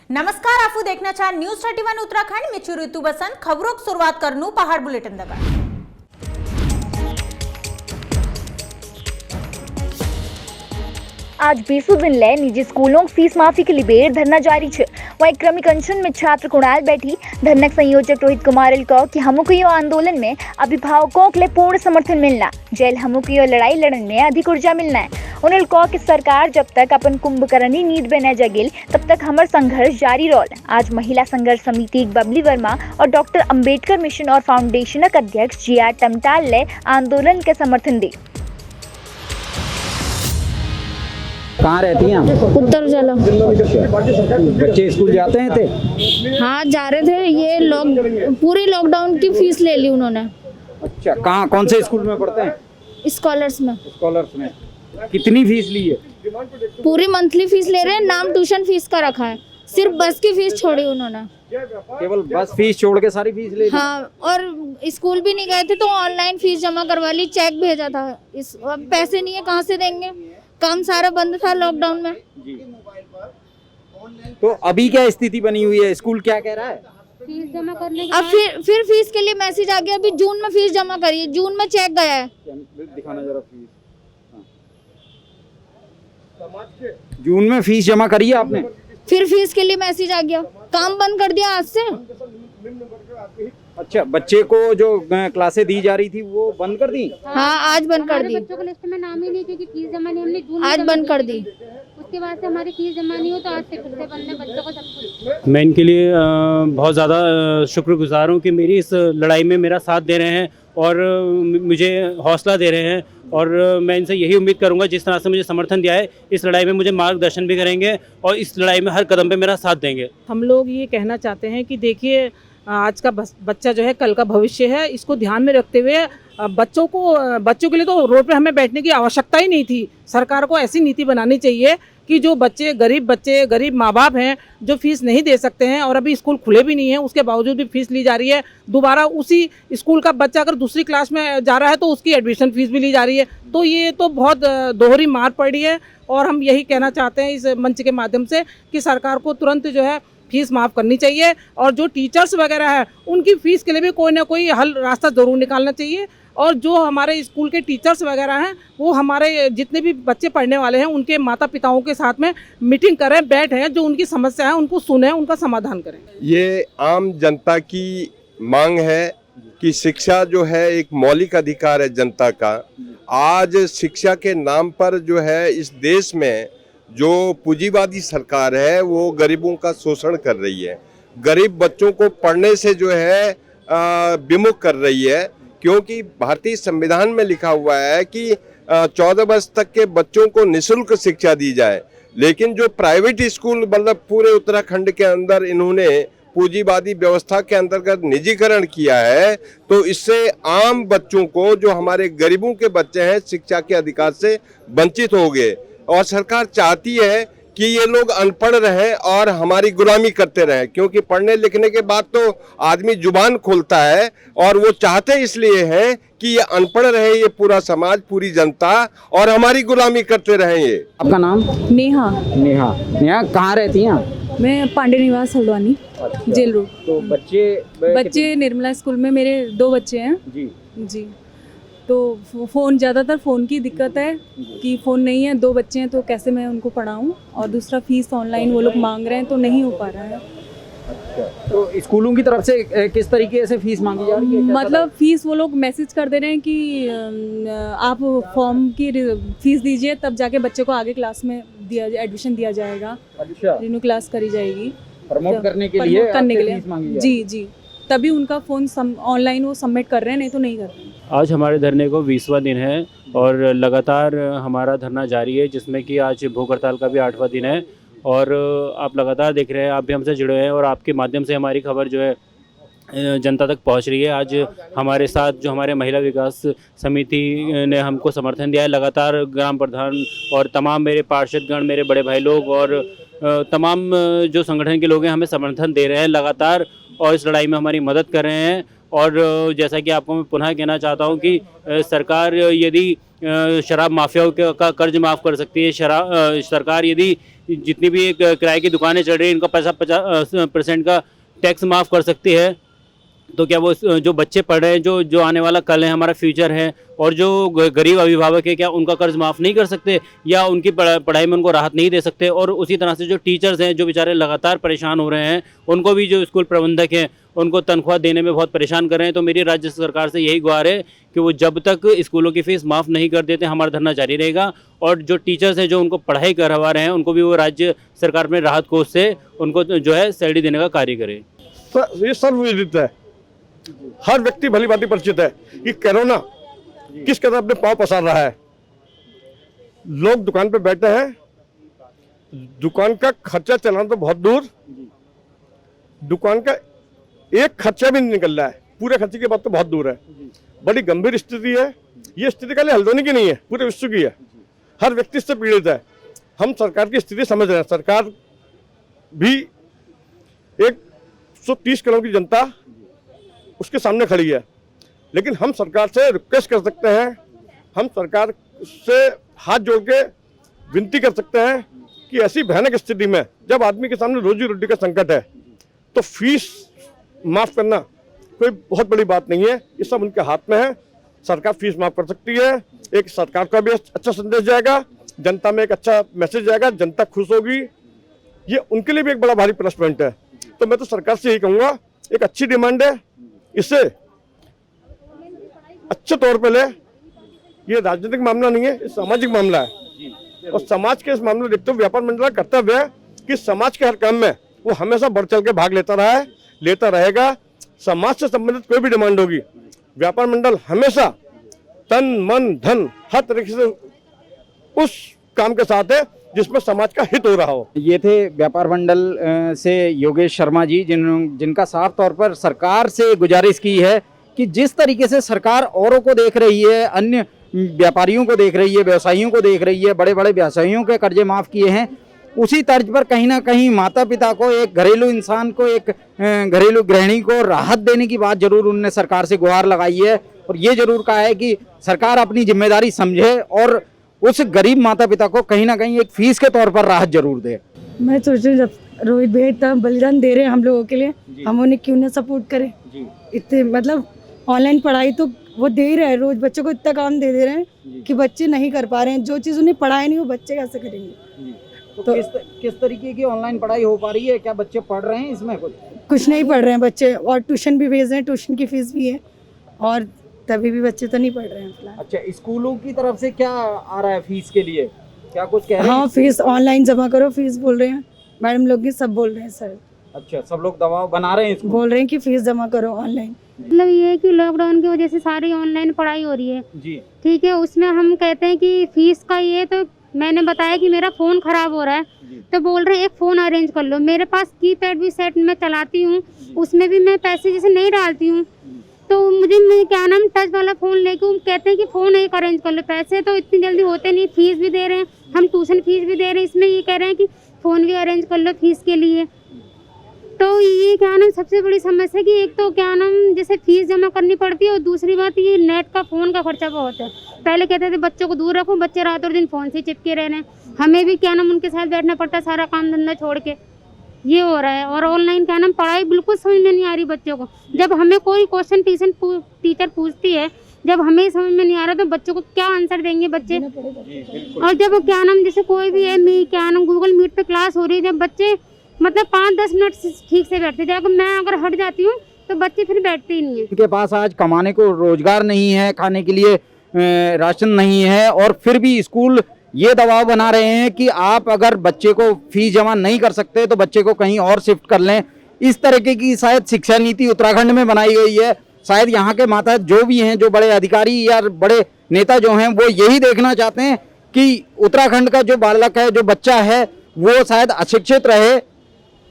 नमस्कार, आपू देखना चाह न्यूज 31 उत्तराखंड में चुरू ऋतु बसंत खबरों की शुरुआत करनू पहाड़ बुलेटिन दगा। आज 20 दिन ले निजी स्कूलों की फीस माफी के लिए बेर धरना जारी है। वहीं क्रमिक अनशन में छात्र कुणाल बैठी धरना संयोजक रोहित कुमार कहो कि हमको आंदोलन में अभिभावकों के लिए पूर्ण समर्थन मिलना, जेल हमको लड़ाई लड़ने में अधिक ऊर्जा मिलना है। उन्होंने कहा कि सरकार जब तक अपन कुंभकर्णी नीति बना जगिल तब तक हमार संघर्ष जारी रोल। आज महिला संघर्ष समिति बबली वर्मा और डॉक्टर अंबेडकर मिशन और फाउंडेशन के अध्यक्ष GR टमटाल ने आंदोलन के समर्थन दी। कहाँ रहती हैं आप? उत्तर उजाला। बच्चे स्कूल जाते हैं थे? हाँ जा रहे थे। ये पूरी लॉकडाउन की फीस ले ली उन्होंने। अच्छा, कहाँ कौन से स्कूल में पढ़ते हैं? स्कॉलर्स में। स्कॉलर्स में कितनी फीस ली है? पूरी मंथली फीस ले रहे हैं, नाम ट्यूशन फीस का रखा है, सिर्फ बस की फीस छोड़ी उन्होंने। केवल बस फीस छोड़ के सारी फीस ले ली? हाँ, और स्कूल भी नहीं गए थे तो ऑनलाइन फीस जमा करवा ली, चेक भेजा था। अब पैसे नहीं है, कहाँ से देंगे? काम सारा बंद था लॉकडाउन में। तो अभी क्या स्थिति बनी हुई है? स्कूल क्या कह रहा है? फीस जमा करने के अब फिर फीस के लिए मैसेज आ गया। अभी जून में फीस जमा करिए, जून में चेक गया है। दिखाना जरा फीस। जून में फीस जमा करी है आपने? फिर फीस के लिए मैसेज आ गया। काम बंद कर दिया आज से। अच्छा, बच्चे को जो क्लासें दी जा रही थी वो बंद कर दी? हाँ, आज बंद कर दी। बच्चों को लिस्ट में नाम ही नहीं, क्योंकि फीस जमा नहीं, हमने जून आज बंद कर दी। उसके बाद से हमारी फीस जमा नहीं हो तो आज से फिर से बंद है बच्चों को सब कुछ। मैं इनके लिए बहुत ज़्यादा शुक्रगुजार हूँ कि मेरी इस लड़ाई में मेरा साथ दे रहे हैं और मुझे हौसला दे रहे हैं। और मैं इनसे यही उम्मीद करूंगा, जिस तरह से मुझे समर्थन दिया है, इस लड़ाई में मुझे मार्गदर्शन भी करेंगे और इस लड़ाई में हर कदम पे मेरा साथ देंगे। हम लोग ये कहना चाहते हैं कि देखिए, आज का बच्चा जो है कल का भविष्य है। इसको ध्यान में रखते हुए बच्चों के लिए तो रोड पे हमें बैठने की आवश्यकता ही नहीं थी। सरकार को ऐसी नीति बनानी चाहिए कि जो बच्चे, गरीब माँ बाप हैं जो फीस नहीं दे सकते हैं और अभी स्कूल खुले भी नहीं हैं, उसके बावजूद भी फीस ली जा रही है। दोबारा उसी स्कूल का बच्चा अगर दूसरी क्लास में जा रहा है तो उसकी एडमिशन फीस भी ली जा रही है। तो ये तो बहुत दोहरी मार पड़ी है। और हम यही कहना चाहते हैं इस मंच के माध्यम से कि सरकार को तुरंत जो है फीस माफ़ करनी चाहिए और जो टीचर्स वगैरह है उनकी फ़ीस के लिए भी कोई ना कोई हल रास्ता ज़रूर निकालना चाहिए। और जो हमारे स्कूल के टीचर्स वगैरह हैं वो हमारे जितने भी बच्चे पढ़ने वाले हैं उनके माता पिताओं के साथ में मीटिंग करें, बैठें, जो उनकी समस्या है उनको सुनें, उनका समाधान करें। ये आम जनता की मांग है कि शिक्षा जो है एक मौलिक अधिकार है जनता का। आज शिक्षा के नाम पर जो है इस देश में जो पूंजीवादी सरकार है वो गरीबों का शोषण कर रही है, गरीब बच्चों को पढ़ने से जो है विमुख कर रही है। क्योंकि भारतीय संविधान में लिखा हुआ है कि 14 वर्ष तक के बच्चों को निःशुल्क शिक्षा दी जाए, लेकिन जो प्राइवेट स्कूल मतलब पूरे उत्तराखंड के अंदर इन्होंने पूंजीवादी व्यवस्था के अंतर्गत निजीकरण किया है, तो इससे आम बच्चों को, जो हमारे गरीबों के बच्चे हैं, शिक्षा के अधिकार से वंचित हो गए। और सरकार चाहती है कि ये लोग अनपढ़ रहें और हमारी गुलामी करते रहें, क्योंकि पढ़ने लिखने के बाद तो आदमी जुबान खोलता है। और वो चाहते इसलिए हैं कि ये अनपढ़ रहे, ये पूरा समाज, पूरी जनता, और हमारी गुलामी करते रहें। ये आपका नाम? नेहा। नेहा कहाँ रहती हैं आप? मैं पांडे निवास हल्द्वानी, जेल रोड। तो बच्चे निर्मला स्कूल में मेरे 2 बच्चे हैं जी। तो फ़ोन, ज़्यादातर फ़ोन की दिक्कत है कि फ़ोन नहीं है, 2 बच्चे हैं तो कैसे मैं उनको पढ़ाऊँ। और दूसरा फीस ऑनलाइन वो लोग मांग रहे हैं तो नहीं हो पा रहा है। तो स्कूलों की तरफ से किस तरीके से फीस मांगी जा रही है? मतलब फीस वो लोग मैसेज कर दे रहे हैं कि आप फॉर्म की फीस दीजिए, तब जाके बच्चे को आगे क्लास में एडमिशन दिया जाएगा। अच्छा, रिन्यू क्लास करी जाएगी प्रमोट करने के लिए फीस मांगी जी जी। तभी उनका फ़ोन ऑनलाइन वो सबमिट कर रहे हैं, नहीं तो नहीं कर रहे हैं। आज हमारे धरने को 20वां दिन है और लगातार हमारा धरना जारी है, जिसमें कि आज भूख हड़ताल का भी 8वां दिन है। और आप लगातार देख रहे हैं, आप भी हमसे जुड़े हैं और आपके माध्यम से हमारी खबर जो है जनता तक पहुंच रही है। आज हमारे साथ जो हमारे महिला विकास समिति ने हमको समर्थन दिया है, लगातार ग्राम प्रधान और तमाम मेरे पार्षदगण, मेरे बड़े भाई लोग और तमाम जो संगठन के लोग हैं हमें समर्थन दे रहे हैं लगातार और इस लड़ाई में हमारी मदद कर रहे हैं। और जैसा कि आपको मैं पुनः कहना चाहता हूं कि सरकार यदि शराब माफियाओं का कर्ज माफ़ कर सकती है। सरकार यदि जितनी भी एक किराए की दुकानें चल रही हैं इनका 50% का टैक्स माफ़ कर सकती है। तो क्या वो जो बच्चे पढ़ रहे हैं, जो आने वाला कल है, हमारा फ्यूचर है, और जो गरीब अभिभावक है, क्या उनका कर्ज माफ़ नहीं कर सकते या उनकी पढ़ाई में उनको राहत नहीं दे सकते? और उसी तरह से जो टीचर्स हैं जो बेचारे लगातार परेशान हो रहे हैं, उनको भी जो स्कूल प्रबंधक हैं उनको तनख्वाह देने में बहुत परेशान कर रहे हैं। तो मेरी राज्य सरकार से यही गुहार है कि वो जब तक स्कूलों की फ़ीस माफ़ नहीं कर देते हमारा धरना जारी रहेगा। और जो टीचर्स हैं जो उनको पढ़ाई करवा रहे हैं उनको भी वो राज्य सरकार में राहत कोष से उनको जो है सैलरी देने का कार्य करे। तो ये सर्वविदित है, हर व्यक्ति भली भांति परिचित है कि कोरोना किस कदर अपने पांव पसार रहा है। लोग दुकान पे बैठे हैं, दुकान का खर्चा चलाना तो बहुत दूर, दुकान का एक खर्चा भी नहीं निकल रहा है, पूरे खर्चे की बात तो बहुत दूर है। बड़ी गंभीर स्थिति है। ये स्थिति खाली हल्द्वानी की नहीं है, पूरे विश्व की है। हर व्यक्ति इससे पीड़ित है। हम सरकार की स्थिति समझ रहे हैं। सरकार भी 130 करोड़ की जनता उसके सामने खड़ी है, लेकिन हम सरकार से रिक्वेस्ट कर सकते हैं, हम सरकार से हाथ जोड़ के विनती कर सकते हैं कि ऐसी भयानक स्थिति में जब आदमी के सामने रोजी रोटी का संकट है तो फीस माफ करना कोई बहुत बड़ी बात नहीं है। ये सब उनके हाथ में है। सरकार फीस माफ कर सकती है। एक सरकार का भी अच्छा संदेश जाएगा, जनता में एक अच्छा मैसेज जाएगा, जनता खुश होगी। ये उनके लिए भी एक बड़ा भारी प्लस पॉइंट है। तो मैं तो सरकार से यही कहूँगा, एक अच्छी डिमांड है, इसे अच्छे तौर पे ले। ये राजनीतिक मामला नहीं है, ये सामाजिक मामला है। और समाज के इस मामले में देखते हुए व्यापार मंडल का कर्तव्य है कि समाज के हर काम में वो हमेशा बढ़ चढ़ के भाग लेता रहा है, लेता रहेगा। समाज से संबंधित कोई भी डिमांड होगी, व्यापार मंडल हमेशा तन मन धन हर तरीके से उस काम के साथ है जिसमें समाज का हित हो रहा हो। ये थे व्यापार मंडल से योगेश शर्मा जी, जिनका साफ तौर पर सरकार से गुजारिश की है कि जिस तरीके से सरकार औरों को देख रही है, अन्य व्यापारियों को देख रही है, व्यवसायियों को देख रही है, बड़े बड़े व्यवसायियों के कर्जे माफ़ किए हैं, उसी तर्ज पर कहीं ना कहीं माता पिता को, एक घरेलू इंसान को, एक घरेलू गृहिणी को राहत देने की बात जरूर उन्होंने सरकार से गुहार लगाई है। और ये जरूर कहा है कि सरकार अपनी जिम्मेदारी समझे और उस गरीब माता पिता को कहीं ना कहीं एक फीस के तौर पर राहत जरूर दे। मैं सोच रही हूँ जब रोहित भाई इतना बलिदान दे रहे हैं हम लोगों के लिए, हम उन्हें क्यों ना सपोर्ट करें। इतने मतलब ऑनलाइन पढ़ाई तो वो दे ही रहे हैं, रोज बच्चों को इतना काम दे रहे हैं कि बच्चे नहीं कर पा रहे हैं। जो चीज़ उन्हें पढ़ाई नहीं वो बच्चे कैसे करेंगे। तो किस तरीके की ऑनलाइन पढ़ाई हो पा रही है? क्या बच्चे पढ़ रहे हैं इसमें? कुछ नहीं पढ़ रहे हैं बच्चे, और ट्यूशन भी भेज रहे हैं, ट्यूशन की फीस भी है, और तभी भी बच्चे तो नहीं पढ़ रहे हैं फिलहाल। अच्छा, स्कूलों की तरफ से क्या आ रहा है फीस के लिए? क्या कुछ कह रहे हैं? हाँ, फीस ऑनलाइन जमा करो, फीस बोल रहे हैं मैडम लोग, सब बोल रहे हैं सर। अच्छा, सब लोग दबाव बना रहे हैं, बोल रहे हैं कि फीस जमा करो ऑनलाइन। मतलब ये है कि लॉकडाउन की वजह से सारी ऑनलाइन पढ़ाई हो रही है जी, ठीक है। उसमें हम कहते हैं कि फीस का ये, तो मैंने बताया कि मेरा फ़ोन ख़राब हो रहा है, तो बोल रहे हैं एक फ़ोन अरेंज कर लो। मेरे पास कीपैड भी सेट में चलाती हूँ, उसमें भी मैं पैसे जैसे नहीं डालती हूँ, तो मुझे क्या नाम टच वाला फ़ोन लेके वो कहते हैं कि फ़ोन एक अरेंज कर लो। पैसे तो इतनी जल्दी होते नहीं, फीस भी दे रहे हैं हम, ट्यूशन फीस भी दे रहे हैं, इसमें ये कह रहे हैं कि फ़ोन भी अरेंज कर लो फीस के लिए। तो ये क्या नाम सबसे बड़ी समस्या है कि एक तो क्या नाम जैसे फीस जमा करनी पड़ती है, और दूसरी बात ये नेट का फ़ोन का खर्चा बहुत है। पहले कहते थे बच्चों को दूर रखो, बच्चे रात और दिन फ़ोन से चिपके रह रहे हैं, हमें भी क्या नाम उनके साथ बैठना पड़ता है सारा काम धंधा छोड़ के, ये हो रहा है। और ऑनलाइन क्या नाम पढ़ाई बिल्कुल समझ में नहीं आ रही बच्चों को। जब हमें कोई क्वेश्चन टीचर पूछती है, जब हमें समझ में नहीं आ रहा तो बच्चों को क्या आंसर देंगे बच्चे। और जब क्या नाम जैसे कोई भी है क्या नाम गूगल मीट पे क्लास हो रही है, जब बच्चे मतलब 5-10 मिनट ठीक से बैठते थे, अगर मैं अगर हट जाती हूँ तो बच्चे फिर बैठते ही नहीं है। उनके पास आज कमाने को रोजगार नहीं है, खाने के लिए राशन नहीं है, और फिर भी स्कूल ये दबाव बना रहे हैं कि आप अगर बच्चे को फीस जमा नहीं कर सकते तो बच्चे को कहीं और शिफ्ट कर लें। इस तरीके की शायद शिक्षा नीति उत्तराखंड में बनाई गई है। शायद यहाँ के माता जो भी हैं, जो बड़े अधिकारी या बड़े नेता जो हैं, वो यही देखना चाहते हैं कि उत्तराखंड का जो बालक है, जो बच्चा है, वो शायद अशिक्षित रहे।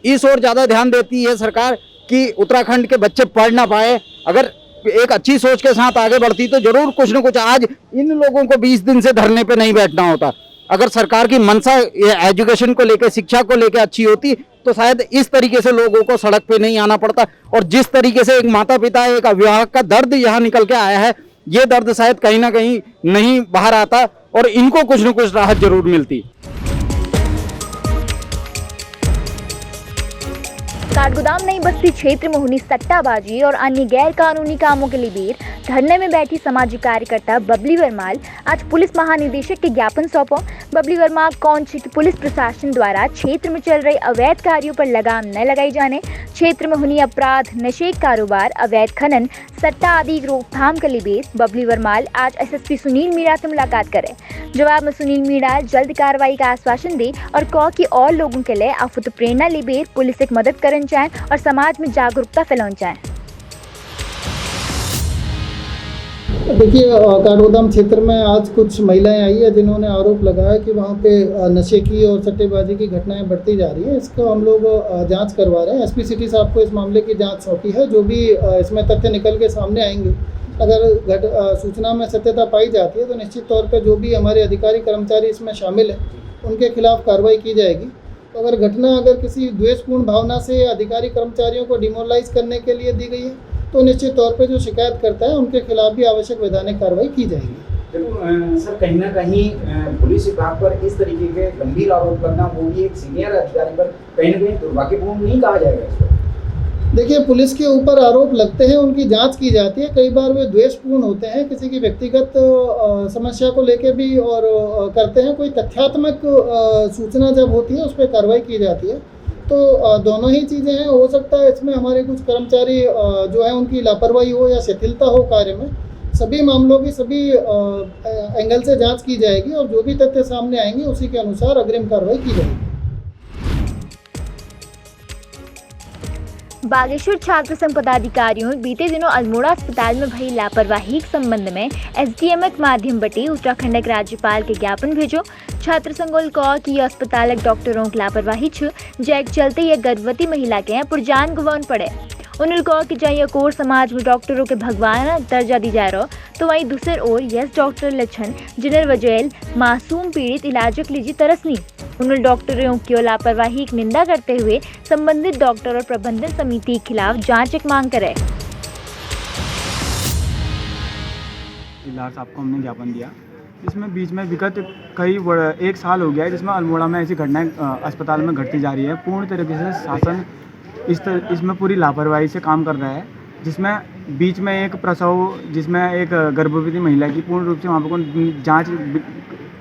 इस ओर ज़्यादा ध्यान देती है सरकार कि उत्तराखंड के बच्चे पढ़ ना पाए। अगर एक अच्छी सोच के साथ आगे बढ़ती तो जरूर कुछ न कुछ आज इन लोगों को 20 दिन से धरने पे नहीं बैठना होता। अगर सरकार की मंशा एजुकेशन को लेकर, शिक्षा को लेकर अच्छी होती तो शायद इस तरीके से लोगों को सड़क पे नहीं आना पड़ता। और जिस तरीके से एक माता पिता, एक अभिभावक का दर्द यहाँ निकल के आया है, ये दर्द शायद कहीं ना कहीं नहीं बाहर आता और इनको कुछ न कुछ राहत जरूर मिलती। काठगोदाम नई बस्ती क्षेत्र में हुई सट्टाबाजी और अन्य गैर कानूनी कामों के लिए धरने में बैठी सामाजिक कार्यकर्ता बबली वर्माल आज पुलिस महानिदेशक के ज्ञापन सौंपा। बबली वर्माल कौंच की पुलिस प्रशासन द्वारा क्षेत्र में चल रहे अवैध कार्यों पर लगाम न लगाई जाने, क्षेत्र में हुई अपराध, नशे कारोबार, अवैध खनन, सट्टा आदि की रोकथाम के लिए बबली वर्माल आज एसएसपी सुनील मीणा से मुलाकात करे। जवाब में सुनील मीणा जल्द कार्रवाई का आश्वासन दे और कहा कि और लोगों के लिए आफत प्रेरणा ले पुलिस एक मदद करना चाहें और समाज में जागरूकता फैलाना चाहें। देखिए, काठगोदाम क्षेत्र में आज कुछ महिलाएं आई है जिन्होंने आरोप लगाया कि वहाँ पे नशे की और सट्टेबाजी की घटनाएं बढ़ती जा रही है। इसको हम लोग जांच करवा रहे हैं। एसपी सिटी साहब को इस मामले की जांच सौंपी है। जो भी इसमें तथ्य निकल के सामने आएंगे, अगर सूचना में सत्यता पाई जाती है तो निश्चित तौर पर जो भी हमारे अधिकारी कर्मचारी इसमें शामिल हैं उनके खिलाफ कार्रवाई की जाएगी। तो अगर किसी द्वेषपूर्ण भावना से अधिकारी कर्मचारियों को डिमोरलाइज करने के लिए दी गई है तो निश्चित तौर पे जो शिकायत करता है उनके खिलाफ भी आवश्यक वैधानिक कार्रवाई की जाएगी। सर, कहीं ना कहीं पुलिस विभाग पर इस तरीके के गंभीर आरोप लगना, वो भी एक सीनियर अधिकारी पर, कहीं ना कहीं दुर्भाग्यपूर्ण नहीं कहा जाएगा इसको? देखिए, पुलिस के ऊपर आरोप लगते हैं, उनकी जांच की जाती है। कई बार वे द्वेषपूर्ण होते हैं, किसी की व्यक्तिगत समस्या को लेके भी और करते हैं। कोई तथ्यात्मक सूचना जब होती है उस पर कार्रवाई की जाती है। तो दोनों ही चीज़ें हैं। हो सकता है इसमें हमारे कुछ कर्मचारी जो है उनकी लापरवाही हो या शिथिलता हो कार्य में। सभी मामलों की सभी एंगल से जांच की जाएगी और जो भी तथ्य सामने आएंगे उसी के अनुसार अग्रिम कार्रवाई की जाएगी। बागेश्वर छात्र संघ पदाधिकारियों ने बीते दिनों अल्मोड़ा अस्पताल में भई लापरवाही के संबंध में एसडीएम के माध्यम बटी उत्तराखंड के राज्यपाल के ज्ञापन भेजो। छात्र संघों कहा कि यह अस्पताल डॉक्टरों की लापरवाही छ, जैक चलते यह गर्भवती महिला के पुरजान गवान पड़े। उन्होंने कहा कि जहाँ एक और समाज में डॉक्टरों के भगवान दर्जा दी जा रहा तो वहीं दूसरी ओर यस डॉक्टर लक्षण जिन्हें वजह मासूम पीड़ित इलाज के लिए तरस नहीं। उन्होंने डॉक्टरों की लापरवाही की निंदा करते हुए संबंधित डॉक्टर और प्रबंधन समिति के खिलाफ जांच की मांग करे। साहब को हमने ज्ञापन दिया, इसमें बीच में विगत एक साल हो गया है जिसमें अल्मोड़ा में ऐसी घटनाएं अस्पताल में घटती जा रही है। पूर्ण तरीके से शासन इसमें पूरी लापरवाही से काम कर रहा है, जिसमें बीच में एक प्रसव, जिसमें एक गर्भवती महिला की पूर्ण रूप से वहाँ पर जांच,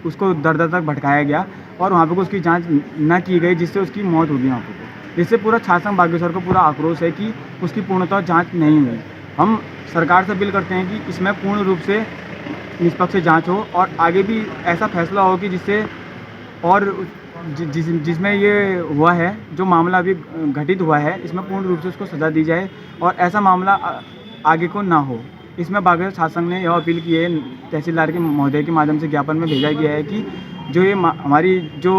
उसको दर दर तक भटकाया गया और वहाँ पर उसकी जांच न की गई, जिससे उसकी मौत हो गई वहाँ पर। जिससे पूरा छात्र संघ बागेश्वर को पूरा आक्रोश है कि उसकी पूर्णतः जांच नहीं हुई। हम सरकार से अपील करते हैं कि इसमें पूर्ण रूप से निष्पक्ष जांच हो और आगे भी ऐसा फैसला हो कि जिससे और जिसमें ये हुआ है, जो मामला अभी घटित हुआ है, इसमें पूर्ण रूप से उसको सज़ा दी जाए और ऐसा मामला आगे को ना हो। इसमें बागेश्वर छात्र संघ ने यह अपील की है, तहसीलदार के महोदय के माध्यम से ज्ञापन में भेजा गया है कि जो ये हमारी जो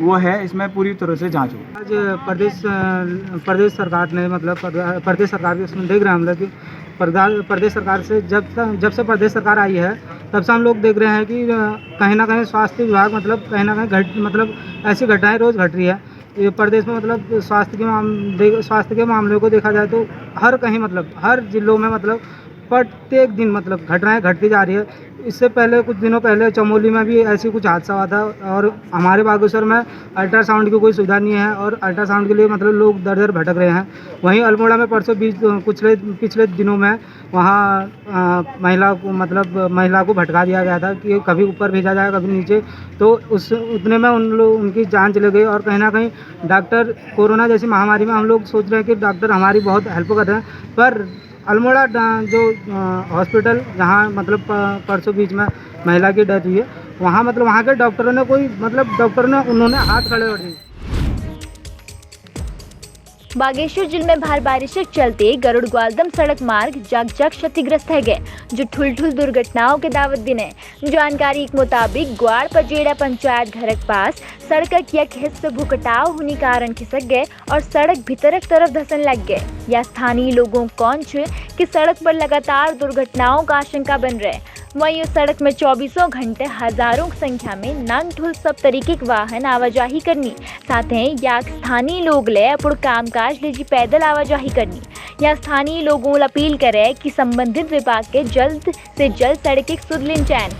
वो है इसमें पूरी तरह से जांच हो। आज प्रदेश सरकार ने प्रदेश सरकार के उसमें देख रहे हैं हम लोग कि प्रदेश सरकार से जब से प्रदेश सरकार आई है तब से हम लोग देख रहे हैं कि कहीं ना कहीं स्वास्थ्य विभाग कहीं ना कहीं ऐसी घटनाएं रोज़ घट रही है। ये प्रदेश में स्वास्थ्य के मामले को देखा जाए तो हर जिलों में प्रत्येक दिन घटनाएं घटती जा रही है। इससे पहले कुछ दिनों पहले चमोली में भी ऐसी कुछ हादसा हुआ था और हमारे बागेश्वर में अल्ट्रासाउंड की कोई सुविधा नहीं है और अल्ट्रासाउंड के लिए लोग दर दर भटक रहे हैं। वहीं अल्मोड़ा में परसों पिछले दिनों में वहाँ महिला को भटका दिया गया था कि कभी ऊपर भेजा जाए कभी नीचे, तो उतने में उनकी जान चली गई। और कहीं ना कहीं डॉक्टर कोरोना जैसी महामारी में हम लोग सोच रहे हैं कि डॉक्टर हमारी बहुत हेल्प कर रहे हैं, पर अल्मोड़ा जो हॉस्पिटल जहाँ परसों बीच में महिला की डेथ हुई है, वहाँ वहाँ के डॉक्टरों ने उन्होंने हाथ खड़े कर दिए। बागेश्वर जिले में भारी बारिश के चलते गरुड़ ग्वालदम सड़क मार्ग जग क्षतिग्रस्त है गए, जो ठुल दुर्घटनाओं के दावत दिने। जानकारी के मुताबिक ग्वाड़ पजेड़ा पंचायत घर के पास सड़क के एक हिस्से भूकटाव होने कारण खिसक गए और सड़क भीतर की तरफ धसन लग गए। या स्थानीय लोगों को कि सड़क पर लगातार दुर्घटनाओं का आशंका बन रहे। वहीं उस सड़क में 24 घंटे हजारों की संख्या में नंग ठुल सब तरीके के वाहन आवाजाही करनी, साथ ही या स्थानीय लोग ले अपन कामकाज ले जी पैदल आवाजाही करनी। या स्थानीय लोगों को अपील करे कि संबंधित विभाग के जल्द से जल्द सड़क के सुध लेन चैन।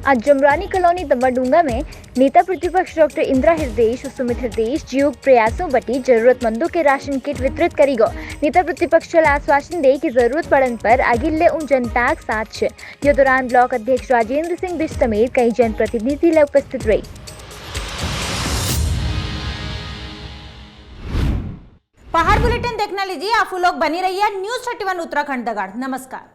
आज जमरानी कॉलोनी दम्बाडूंगा में नेता प्रतिपक्ष डॉक्टर इंदिरा हृदय और सुमित हृदय योग प्रयासों बटी जरूरतमंदों के राशन किट वितरित करेगा। नेता प्रतिपक्ष आश्वासन दे कि जरूरत पड़न पर अगिले उन जनता के साथ है। ये दौरान ब्लॉक अध्यक्ष राजेंद्र सिंह बिष्ट समेत कई जनप्रतिनिधि उपस्थित रही। पहाड़ बुलेटिन देखना लीजिए, आप लोग बनी रहिए न्यूज़ 31 उत्तराखंड दगाड़। नमस्कार।